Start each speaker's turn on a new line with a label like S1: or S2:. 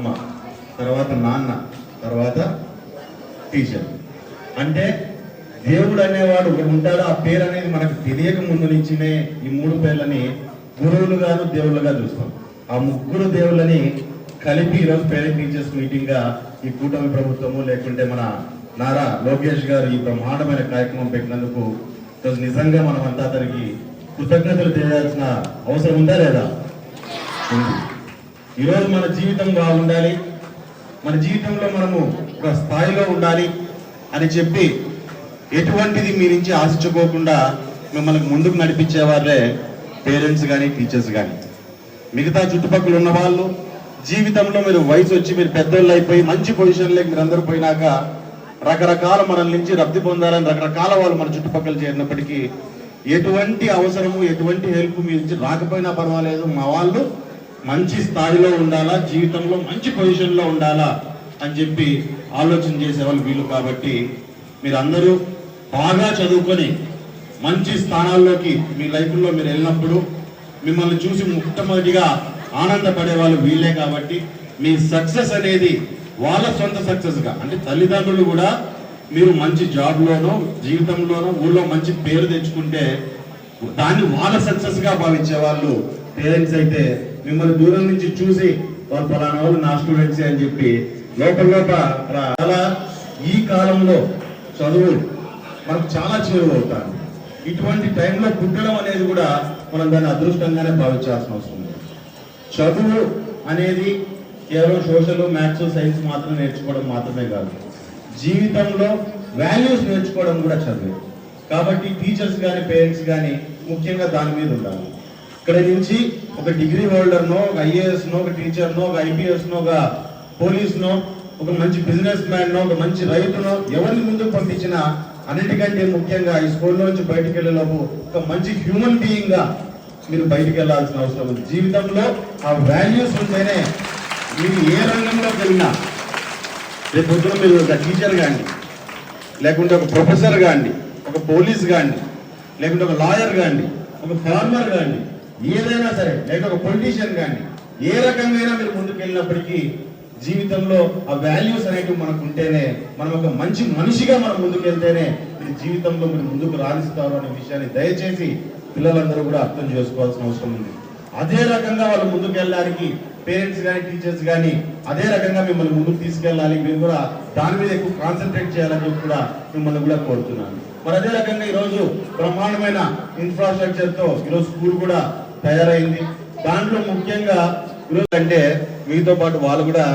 S1: అమ్మ, తర్వాత నాన్న, తర్వాత టీచర్. అంటే దేవుడు అనేవాడు ఉంటాడు. ఆ పేరు అనేది మనకు తెలియక ముందు నుంచినే ఈ మూడు పేర్లని గురువులుగాను దేవుళ్ళుగా చూస్తాం. ఆ ముగ్గురు దేవుళ్ళని కలిపి ఈరోజు పేరెంట్ టీచర్స్ మీటింగ్ గా ఈ కూటమి ప్రభుత్వము లేకుంటే మన నారా లోకేష్ గారు ఈ బ్రహ్మాండమైన కార్యక్రమం పెట్టినందుకు ఈరోజు నిజంగా మనం అంతా అతనికి కృతజ్ఞతలు తెలియాల్సిన అవసరం ఉందా లేదా? ఈరోజు మన జీవితం బాగుండాలి, మన జీవితంలో మనము ఒక స్థాయిలో ఉండాలి అని చెప్పి ఎటువంటిది మీ నుంచి ఆశించుకోకుండా మిమ్మల్ని ముందుకు నడిపించే వాళ్ళే పేరెంట్స్ కానీ టీచర్స్ కానీ. మిగతా చుట్టుపక్కల ఉన్న వాళ్ళు జీవితంలో మీరు వయసు వచ్చి మీరు పెద్దోళ్ళు అయిపోయి మంచి పొజిషన్లోకి మీరు అందరూ పోయినాక రకరకాల మనల నుంచి లబ్ధి పొందాలని రకరకాల వాళ్ళు మన చుట్టుపక్కల చేరినప్పటికీ ఎటువంటి అవసరము ఎటువంటి హెల్ప్ మీ నుంచి రాకపోయినా పర్వాలేదు, మా వాళ్ళు మంచి స్థాయిలో ఉండాలా, జీవితంలో మంచి పొజిషన్లో ఉండాలా అని చెప్పి ఆలోచన చేసేవాళ్ళు వీళ్ళు. కాబట్టి మీరందరూ బాగా చదువుకొని మంచి స్థానాల్లోకి మీ లైఫ్లో మీరు వెళ్ళినప్పుడు మిమ్మల్ని చూసి మొట్టమొదటిగా ఆనందపడే వాళ్ళు వీళ్ళే. కాబట్టి మీ సక్సెస్ అనేది వాళ్ళ సొంత సక్సెస్గా, అంటే తల్లిదండ్రులు కూడా మీరు మంచి జాబ్లోనో జీవితంలోనో ఊళ్ళో మంచి పేరు తెచ్చుకుంటే దాన్ని వాళ్ళ సక్సెస్గా భావించే వాళ్ళు పేరెంట్స్ అయితే మిమ్మల్ని దూరం నుంచి చూసి వాళ్ళు ఫలానా వాళ్ళు నా స్టూడెంట్సే అని చెప్పి లోపల అలా ఈ కాలంలో చదువు మనకు చాలా చేరువవుతారు. ఇటువంటి టైంలో పుట్టడం అనేది కూడా మనం దాన్ని అదృష్టంగానే భావించాల్సిన అవసరం ఉంది. చదువు అనేది కేవలం సోషల్, మ్యాథ్స్, సైన్స్ మాత్రం నేర్చుకోవడం మాత్రమే కాదు, జీవితంలో వాల్యూస్ నేర్చుకోవడం కూడా చదువు. కాబట్టి టీచర్స్ కానీ పేరెంట్స్ కానీ ముఖ్యంగా దాని మీద ఉండాలి. ఇక్కడ నుంచి ఒక డిగ్రీ హోల్డర్నో, ఒక ఐఏఎస్నో, ఒక టీచర్నో, ఒక ఐపీఎస్నో, ఒక పోలీస్నో, ఒక మంచి బిజినెస్ మ్యాన్నో, ఒక మంచి రైతునో ఎవరిని ముందుకు పంపించినా అన్నిటికంటే ముఖ్యంగా ఈ స్కూల్లో నుంచి బయటకు వెళ్ళేలోపు ఒక మంచి హ్యూమన్ బీయింగ్ గా మీరు బయటకు వెళ్ళాల్సిన అవసరం ఉంది. జీవితంలో ఆ వాల్యూస్ ఉంటేనే మీరు ఏ రంగంలోకి వెళ్ళినా, రేపు పొద్దున మీరు ఒక టీచర్ కానీ, లేకుంటే ఒక ప్రొఫెసర్ కానీ, ఒక పోలీస్ కానీ, లేకుంటే ఒక లాయర్ కానీ, ఒక ఫార్మర్ కానీ, ఏదైనా సరే, లేక ఒక పొలిటీషియన్ కానీ, ఏ రకంగా మీరు ముందుకు వెళ్ళినప్పటికీ జీవితంలో ఆ వాల్యూస్ అనేవి మనకు ఉంటేనే, మనం ఒక మంచి మనిషిగా మనం ముందుకు వెళ్తేనే మీరు జీవితంలో మీరు ముందుకు రాణిస్తారు అనే విషయాన్ని దయచేసి పిల్లలందరూ కూడా అర్థం చేసుకోవాల్సిన అవసరం ఉంది. అదే రకంగా వాళ్ళు ముందుకు వెళ్ళడానికి పేరెంట్స్ కానీ టీచర్స్ కానీ అదే రకంగా మిమ్మల్ని ముందుకు తీసుకెళ్ళాలి. మీరు కూడా దాని మీద ఎక్కువ కాన్సన్ట్రేట్ చేయాలని చెప్పి కూడా మిమ్మల్ని కూడా కోరుతున్నాను. మరి అదే రకంగా ఈరోజు బ్రహ్మాండమైన ఇన్ఫ్రాస్ట్రక్చర్తో ఈరోజు స్కూల్ కూడా తయారైంది. దాంట్లో ముఖ్యంగా ఈరోజు అంటే మీతో పాటు వాళ్ళు కూడా